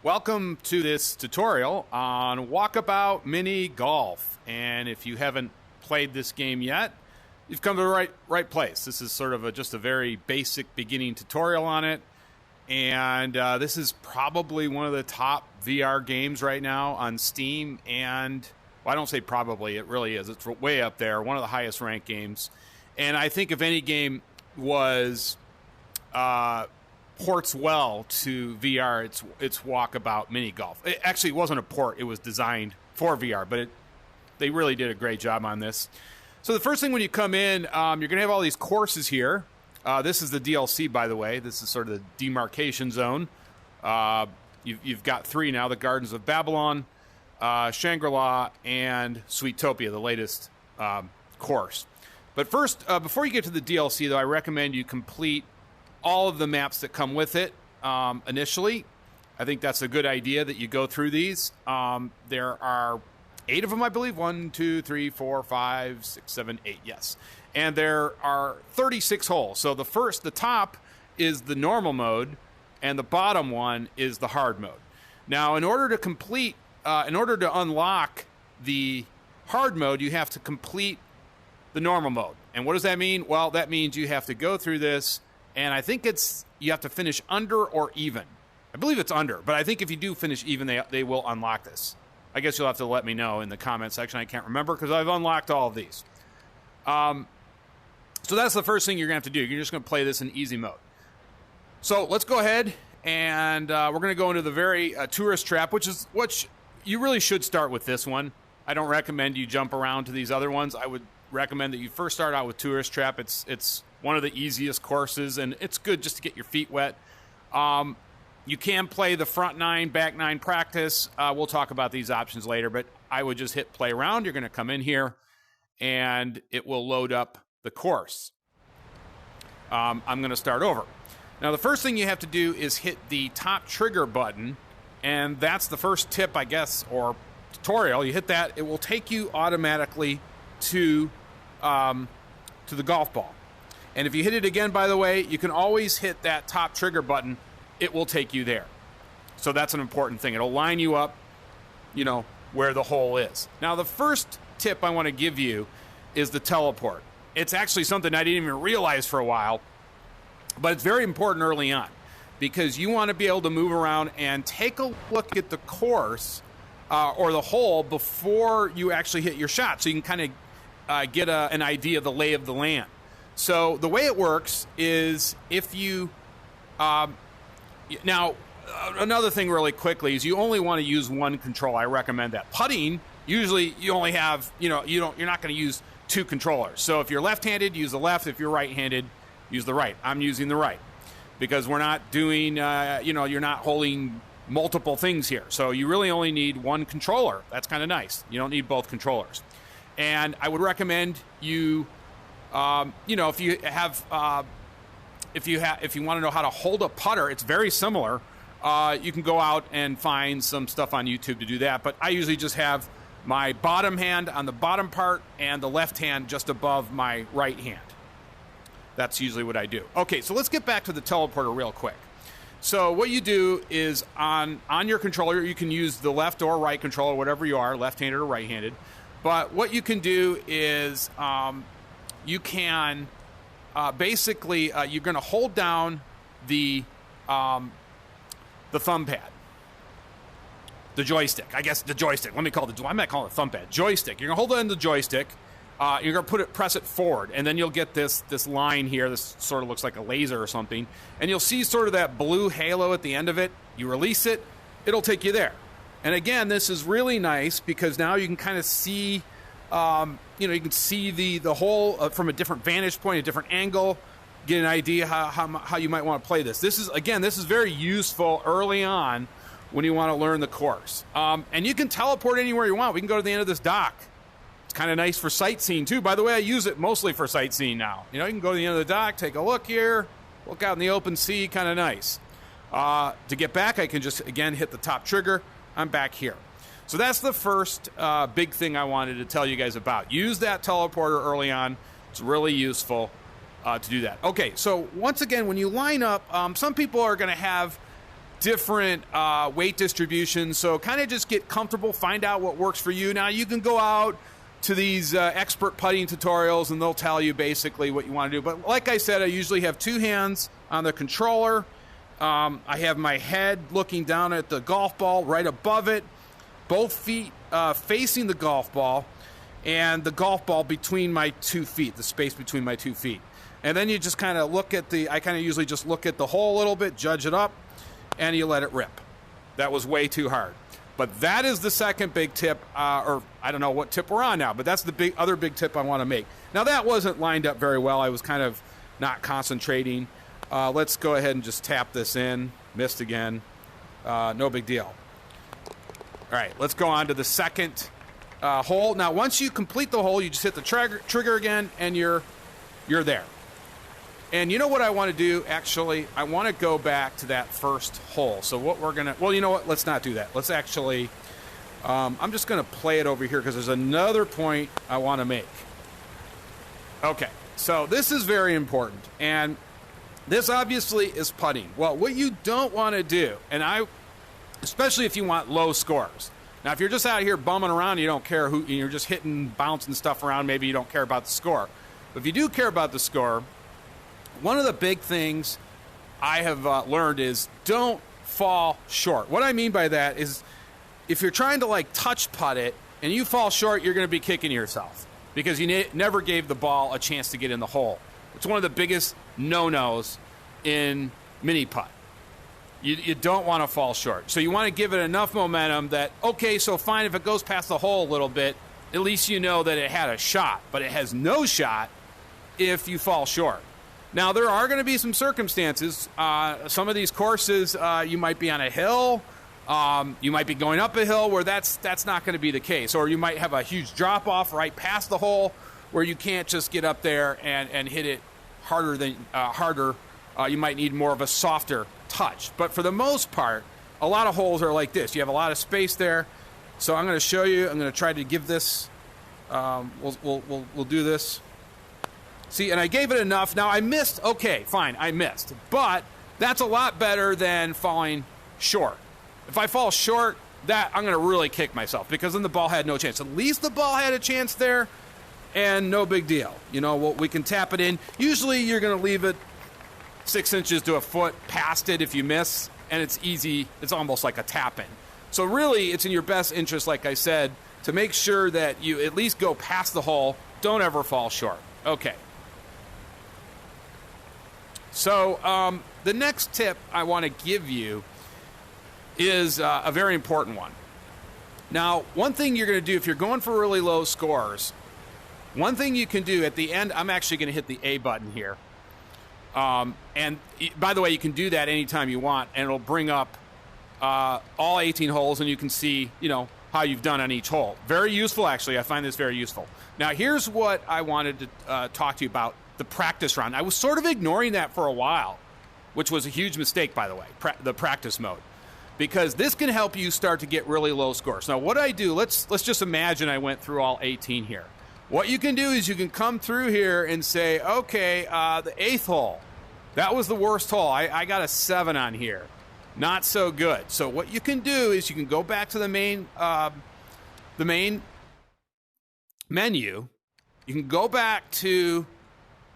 Welcome to this tutorial on Walkabout Mini Golf. And if you haven't played this game yet, you've come to the right place. This is sort of just a very basic beginning tutorial on it. And this is probably one of the top VR games right now on Steam. And, well, I don't say probably, it really is. It's way up there, one of the highest ranked games. And I think if any game was... ports well to VR, it's Walkabout Mini Golf. It wasn't a port, it was designed for VR, but they really did a great job on this. So the first thing when you come in, you're going to have all these courses here. This is the DLC, by the way. This is sort of the demarcation zone. You've got three now, the Gardens of Babylon, Shangri-La, and Sweetopia, the latest course. But first, before you get to the DLC, though, I recommend you complete all of the maps that come with it initially. I think that's a good idea that you go through these. There are 8 of them, I believe. 1, 2, 3, 4, 5, 6, 7, 8. Yes. And there are 36 holes. So the top is the normal mode, and the bottom one is the hard mode. Now, in order to unlock the hard mode, you have to complete the normal mode. And what does that mean? Well, that means you have to go through this. And I think you have to finish under or even. I believe it's under, but I think if you do finish even, they will unlock this. I guess you'll have to let me know in the comment section. I can't remember because I've unlocked all of these. So that's the first thing you're going to have to do. You're just going to play this in easy mode. So let's go ahead and we're going to go into the very tourist trap, which you really should start with this one. I don't recommend you jump around to these other ones. I would recommend that you first start out with tourist trap. It's one of the easiest courses, and it's good just to get your feet wet. You can play the front 9, back 9 practice. We'll talk about these options later, but I would just hit play around. You're going to come in here, and it will load up the course. I'm going to start over. Now, the first thing you have to do is hit the top trigger button, and that's the first tip, I guess, or tutorial. You hit that, it will take you automatically to the golf ball. And if you hit it again, by the way, you can always hit that top trigger button. It will take you there. So that's an important thing. It'll line you up, where the hole is. Now, the first tip I want to give you is the teleport. It's actually something I didn't even realize for a while, but it's very important early on because you want to be able to move around and take a look at the course or the hole before you actually hit your shot, so you can kind of get an idea of the lay of the land. So the way it works is if you now another thing really quickly is you only want to use one control. I recommend that. Putting, usually you only have, you're not going to use 2 controllers. So if you're left-handed, use the left. If you're right-handed, use the right. I'm using the right because we're not doing, you're not holding multiple things here. So you really only need one controller. That's kind of nice. You don't need both controllers. And I would recommend you if you want to know how to hold a putter, it's very similar. You can go out and find some stuff on YouTube to do that. But I usually just have my bottom hand on the bottom part and the left hand just above my right hand. That's usually what I do. Okay, so let's get back to the teleporter real quick. So what you do is on your controller, you can use the left or right controller, whatever you are, left-handed or right-handed. But what you can do is you can basically you're going to hold down the thumb pad, the joystick. I guess the joystick. Let me call it. I might call it thumb pad. Joystick. You're going to hold on the joystick. You're going to press it forward, and then you'll get this line here. This sort of looks like a laser or something, and you'll see sort of that blue halo at the end of it. You release it, it'll take you there. And again, this is really nice because now you can kind of see. You can see the hole from a different vantage point, a different angle, get an idea how you might want to play this. This is very useful early on when you want to learn the course. And you can teleport anywhere you want. We can go to the end of this dock. It's kind of nice for sightseeing too. By the way, I use it mostly for sightseeing now. You can go to the end of the dock, take a look here, look out in the open sea, kind of nice. To get back, I can just, again, hit the top trigger. I'm back here. So that's the first big thing I wanted to tell you guys about. Use that teleporter early on. It's really useful to do that. Okay, so once again, when you line up, some people are going to have different weight distributions. So kind of just get comfortable, find out what works for you. Now, you can go out to these expert putting tutorials, and they'll tell you basically what you want to do. But like I said, I usually have two hands on the controller. I have my head looking down at the golf ball right above it, both feet facing the golf ball, and the golf ball between my 2 feet, the space between my 2 feet. And then you just kind of look at I kind of usually just look at the hole a little bit, judge it up, and you let it rip. That was way too hard. But that is the second big tip, or I don't know what tip we're on now, but that's the other big tip I want to make. Now, that wasn't lined up very well. I was kind of not concentrating. Let's go ahead and just tap this in. Missed again. No big deal. All right, let's go on to the second hole. Now, once you complete the hole, you just hit the trigger again, and you're there. And you know what I want to do, actually? I want to go back to that first hole. So what we're going to... Well, you know what? Let's not do that. Let's actually... I'm just going to play it over here because there's another point I want to make. Okay, so this is very important. And this obviously is putting. Well, what you don't want to do, and especially if you want low scores. Now, if you're just out here bumming around, you don't care who... You're just hitting, bouncing stuff around, maybe you don't care about the score. But if you do care about the score... One of the big things I have learned is don't fall short. What I mean by that is if you're trying to like touch putt it and you fall short, you're going to be kicking yourself because you never gave the ball a chance to get in the hole. It's one of the biggest no-nos in mini putt. You don't want to fall short. So you want to give it enough momentum that, okay, so fine, if it goes past the hole a little bit, at least you know that it had a shot, but it has no shot if you fall short. Now, there are going to be some circumstances. Some of these courses, you might be on a hill. You might be going up a hill where that's not going to be the case. Or you might have a huge drop-off right past the hole where you can't just get up there and hit it harder. You might need more of a softer touch. But for the most part, a lot of holes are like this. You have a lot of space there. So I'm going to show you. I'm going to try to give this. We'll do this. See, and I gave it enough. Now, I missed. Okay, fine, I missed. But that's a lot better than falling short. If I fall short, that I'm going to really kick myself because then the ball had no chance. At least the ball had a chance there, and no big deal. You know, we can tap it in. Usually, you're going to leave it 6 inches to a foot past it if you miss, and it's easy. It's almost like a tap-in. So really, it's in your best interest, like I said, to make sure that you at least go past the hole. Don't ever fall short. Okay. So the next tip I want to give you is a very important one. Now, one thing you're going to do if you're going for really low scores, one thing you can do at the end, I'm actually going to hit the A button here. And by the way, you can do that anytime you want, and it'll bring up all 18 holes, and you can see, you know, how you've done on each hole. Very useful, actually. I find this very useful. Now, here's what I wanted to talk to you about. The practice round. I was sort of ignoring that for a while, which was a huge mistake, by the way, the practice mode, because this can help you start to get really low scores. Now, what I do, let's just imagine I went through all 18 here. What you can do is you can come through here and say, okay, the 8th hole, that was the worst hole. I got a 7 on here. Not so good. So what you can do is you can go back to the main menu. You can go back to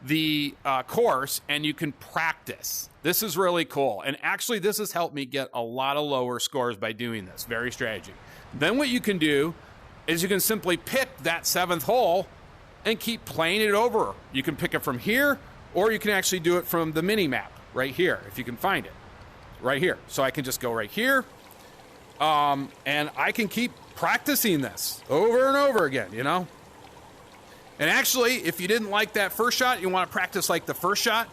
the course and you can practice. This is really cool. And actually, this has helped me get a lot of lower scores by doing this very strategy. Then what you can do is you can simply pick that 7th hole and keep playing it over. You can pick it from here, or you can actually do it from the mini map right here, if you can find it right here. So I can just go right here, and I can keep practicing this over and over again, you know? And actually, if you didn't like that first shot, you want to practice like the first shot,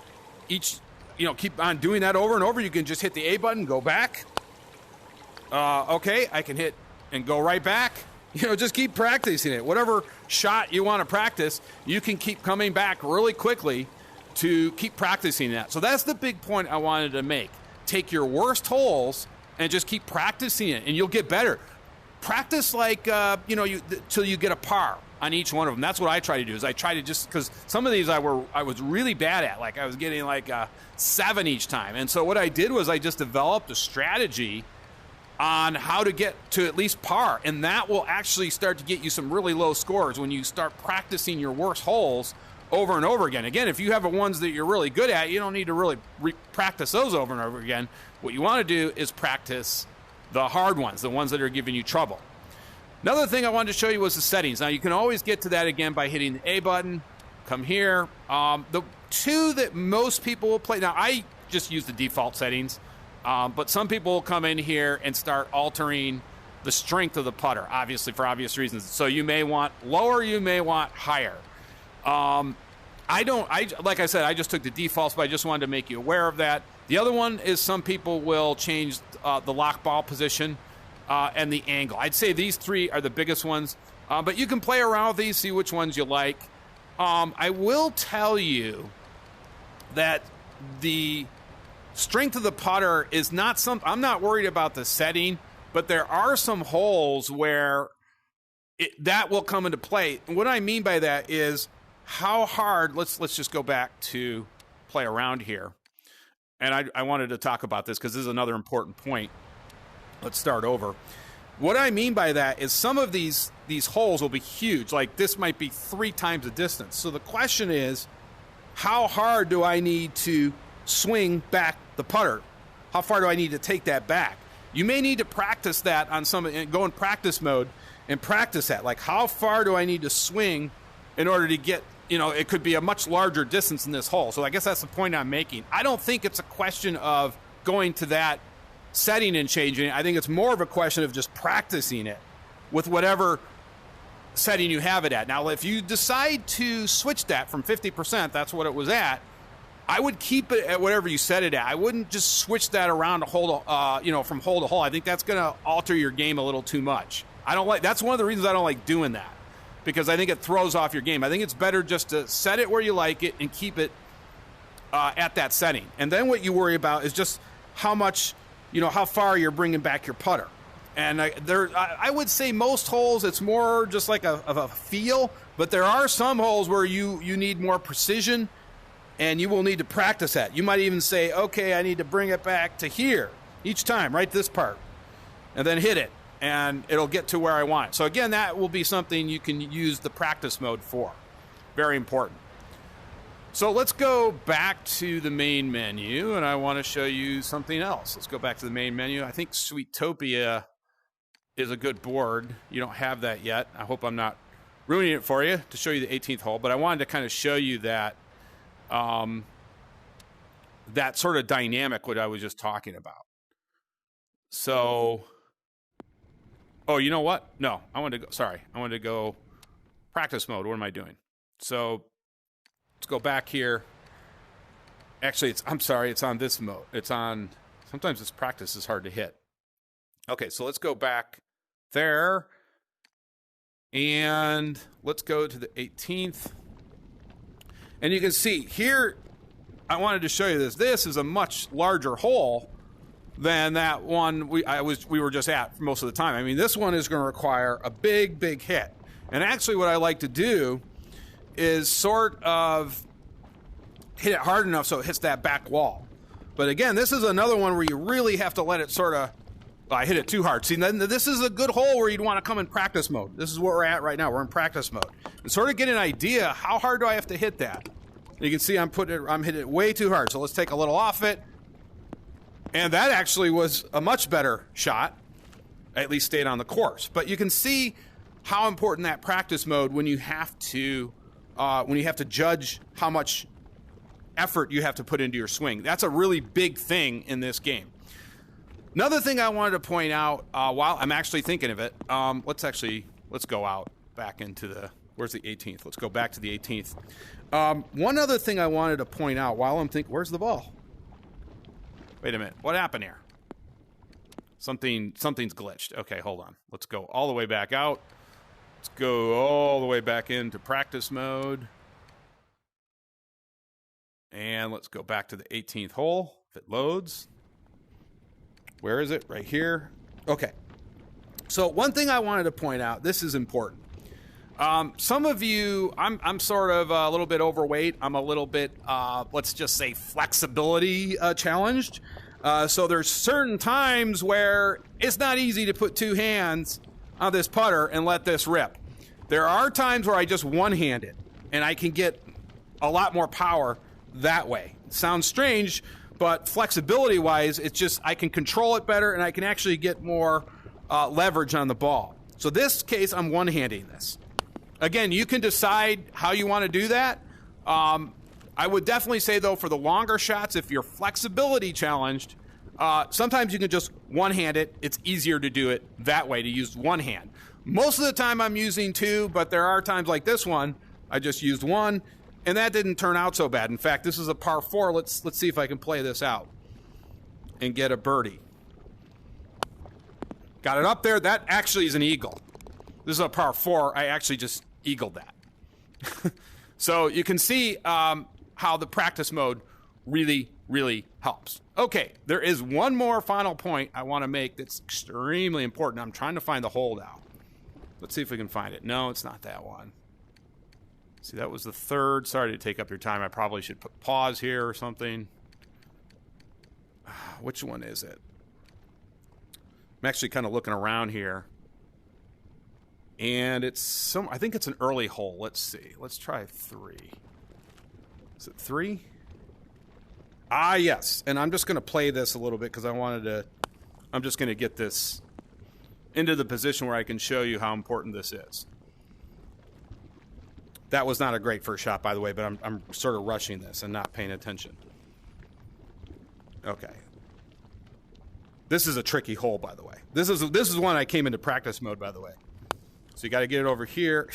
keep on doing that over and over. You can just hit the A button, go back. Okay, I can hit and go right back. Just keep practicing it. Whatever shot you want to practice, you can keep coming back really quickly to keep practicing that. So that's the big point I wanted to make. Take your worst holes and just keep practicing it, and you'll get better. Practice like, till you get a par. on each one of them. That's what I try to do. Is I try to just, because some of these I was really bad at. Like I was getting like a 7 each time. And so what I did was I just developed a strategy on how to get to at least par, and that will actually start to get you some really low scores when you start practicing your worst holes over and over again. Again, if you have the ones that you're really good at, you don't need to really practice those over and over again. What you want to do is practice the hard ones, the ones that are giving you trouble. Another thing I wanted to show you was the settings. Now, you can always get to that again by hitting the A button. Come here. The two that most people will play, now I just use the default settings, but some people will come in here and start altering the strength of the putter, obviously for obvious reasons. So you may want lower, you may want higher. Like I said, I just took the defaults, but I just wanted to make you aware of that. The other one is some people will change the lock ball position and the angle. I'd say these three are the biggest ones, but you can play around with these, see which ones you like. I will tell you that the strength of the putter is not I'm not worried about the setting, but there are some holes where that will come into play. And what I mean by that is how hard, let's just go back to play around here. And I wanted to talk about this because this is another important point. Let's start over. What I mean by that is some of these holes will be huge. Like this might be 3 times the distance. So the question is, how hard do I need to swing back the putter? How far do I need to take that back? You may need to practice that on go in practice mode and practice that. Like how far do I need to swing in order to get, it could be a much larger distance in this hole. So I guess that's the point I'm making. I don't think it's a question of going to that setting and changing it. I think it's more of a question of just practicing it with whatever setting you have it at. Now, if you decide to switch that from 50%, that's what it was at, I would keep it at whatever you set it at. I wouldn't just switch that around to hold, from hole to hole. I think that's going to alter your game a little too much. That's one of the reasons I don't like doing that, because I think it throws off your game. I think it's better just to set it where you like it and keep it at that setting. And then what you worry about is just how much, how far you're bringing back your putter. And I would say most holes, it's more just like a feel, but there are some holes where you need more precision, and you will need to practice that. You might even say, okay, I need to bring it back to here each time, right this part, and then hit it, and it'll get to where I want it. So again, that will be something you can use the practice mode for. Very important. So let's go back to the main menu, and I want to show you something else. Let's go back to the main menu. I think Sweetopia is a good board. You don't have that yet. I hope I'm not ruining it for you to show you the 18th hole, but I wanted to kind of show you that that sort of dynamic what I was just talking about. So, oh, you know what? No, I wanted to go practice mode. What am I doing? So let's go back here. Actually, it's on this mode. Sometimes this practice is hard to hit. Okay, so let's go back there. And let's go to the 18th. And you can see here, I wanted to show you this. This is a much larger hole than that one we were just at for most of the time. I mean, this one is going to require a big, big hit. And actually what I like to do is sort of hit it hard enough so it hits that back wall. But again, this is another one where you really have to let it sort of, I hit it too hard. See, then this is a good hole where you'd want to come in practice mode. This is where we're at right now. We're in practice mode. And sort of get an idea, how hard do I have to hit that? You can see I'm hitting it way too hard. So let's take a little off it. And that actually was a much better shot. At least stayed on the course. But you can see how important that practice mode when you have to judge how much effort you have to put into your swing. That's a really big thing in this game. Another thing I wanted to point out while I'm actually thinking of it, let's go out back into where's the 18th? Let's go back to the 18th. One other thing I wanted to point out while I'm thinking, where's the ball? Wait a minute, what happened here? Something's glitched. Okay, hold on. Let's go all the way back out. Let's go all the way back into practice mode. And let's go back to the 18th hole, if it loads. Where is it? Right here. Okay. So one thing I wanted to point out, this is important. Some of you, I'm sort of a little bit overweight. I'm a little bit, let's just say, flexibility challenged. So there's certain times where it's not easy to put two hands on this putter and let this rip. There are times where I just one-hand it, and I can get a lot more power that way. It sounds strange, but flexibility-wise, it's just I can control it better, and I can actually get more leverage on the ball. So this case, I'm one-handing this. Again, you can decide how you want to do that. I would definitely say, though, for the longer shots, if you're flexibility challenged, sometimes you can just one-hand it. It's easier to do it that way, to use one hand. Most of the time I'm using two, but there are times like this one, I just used one, and that didn't turn out so bad. In fact, this is a par 4. Let's see if I can play this out and get a birdie. Got it up there. That actually is an eagle. This is a par 4. I actually just eagled that. So you can see how the practice mode really, really helps. Okay, there is one more final point I want to make that's extremely important. I'm trying to find the hole now. Let's see if we can find it. No, it's not that one. See, that was the third. Sorry to take up your time. I probably should put pause here or something. Which one is it? I'm actually kind of looking around here. And it's I think it's an early hole. Let's see. Let's try 3. Is it 3? Ah, yes. And I'm just going to play this a little bit because I'm just going to get this into the position where I can show you how important this is. That was not a great first shot, by the way, but I'm sort of rushing this and not paying attention. Okay. This is a tricky hole, by the way. This is one I came into practice mode, by the way. So you got to get it over here.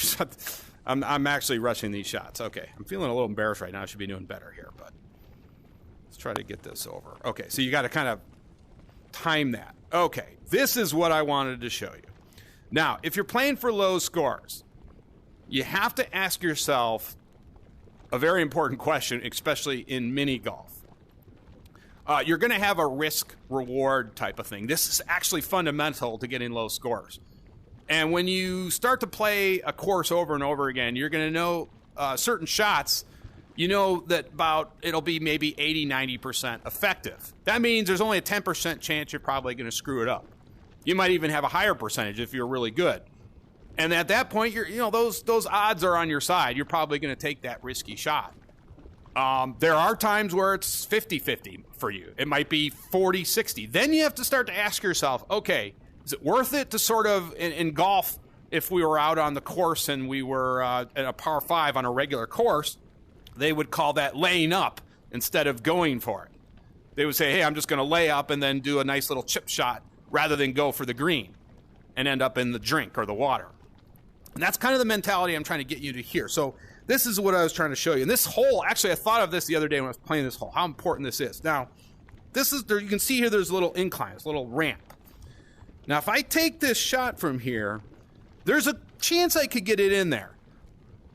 I'm actually rushing these shots. Okay, I'm feeling a little embarrassed right now. I should be doing better here, but let's try to get this over. Okay, so you got to kind of time that. Okay, this is what I wanted to show you. Now, if you're playing for low scores, you have to ask yourself a very important question, especially in mini golf. You're going to have a risk-reward type of thing. This is actually fundamental to getting low scores. And when you start to play a course over and over again, you're going to know certain shots, you know that it'll be maybe 80, 90% effective. That means there's only a 10% chance you're probably going to screw it up. You might even have a higher percentage if you're really good. And at that point, those odds are on your side. You're probably going to take that risky shot. There are times where it's 50-50 for you. It might be 40-60. Then you have to start to ask yourself, okay, is it worth it to sort of, in golf, if we were out on the course and we were at a par 5 on a regular course, they would call that laying up instead of going for it. They would say, hey, I'm just going to lay up and then do a nice little chip shot rather than go for the green and end up in the drink or the water. And that's kind of the mentality I'm trying to get you to hear. So this is what I was trying to show you. And this hole, actually, I thought of this the other day when I was playing this hole, how important this is. Now, you can see here there's a little incline, this little ramp. Now, if I take this shot from here, there's a chance I could get it in there.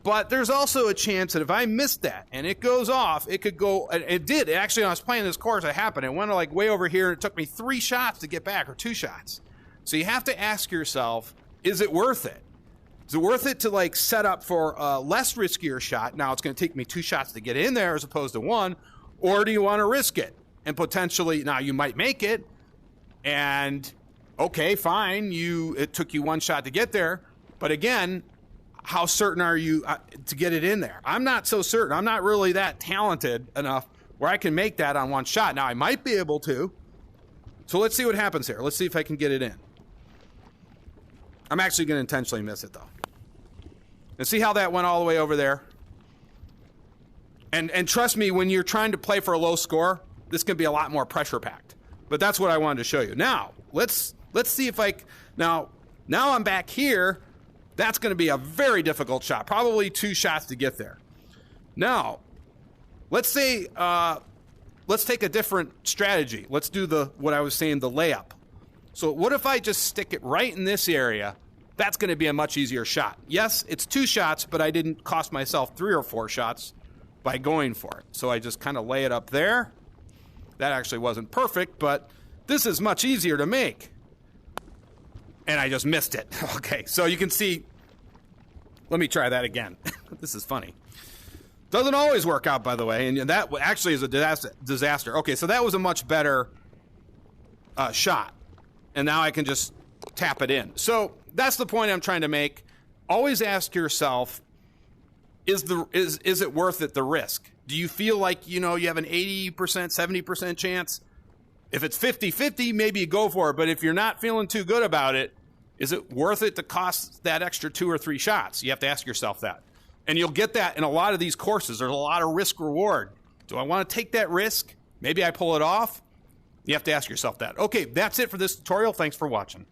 But there's also a chance that if I missed that and it goes off, it could go, and it did. Actually, when I was playing this course, it happened. It went like way over here, and it took me 3 shots to get back, or 2 shots. So you have to ask yourself, is it worth it? Is it worth it to like set up for a less riskier shot? Now it's going to take me 2 shots to get in there as opposed to 1. Or do you want to risk it? And potentially, now you might make it, and okay, fine, it took you 1 shot to get there. But again, how certain are you to get it in there? I'm not so certain. I'm not really that talented enough where I can make that on 1 shot. Now, I might be able to. So let's see what happens here. Let's see if I can get it in. I'm actually going to intentionally miss it, though. And see how that went all the way over there? And trust me, when you're trying to play for a low score, this can be a lot more pressure-packed. But that's what I wanted to show you. Now, let's see if now I'm back here. That's going to be a very difficult shot. Probably 2 shots to get there. Now, let's say, let's take a different strategy. Let's do what I was saying, the layup. So what if I just stick it right in this area? That's going to be a much easier shot. Yes, it's 2 shots, but I didn't cost myself 3 or 4 shots by going for it. So I just kind of lay it up there. That actually wasn't perfect, but this is much easier to make. And I just missed it. Okay, so you can see Let me try that again. This is funny. Doesn't always work out, by the way, and that actually is a disaster. Okay, so that was a much better shot, and now I can just tap it in. So that's the point I'm trying to make. Always ask yourself, is it worth it, the risk? Do you feel like, you have an 80%, 70% chance? If it's 50-50, maybe you go for it, but if you're not feeling too good about it, is it worth it to cost that extra 2 or 3 shots? You have to ask yourself that. And you'll get that in a lot of these courses. There's a lot of risk reward. Do I want to take that risk? Maybe I pull it off. You have to ask yourself that. Okay, that's it for this tutorial. Thanks for watching.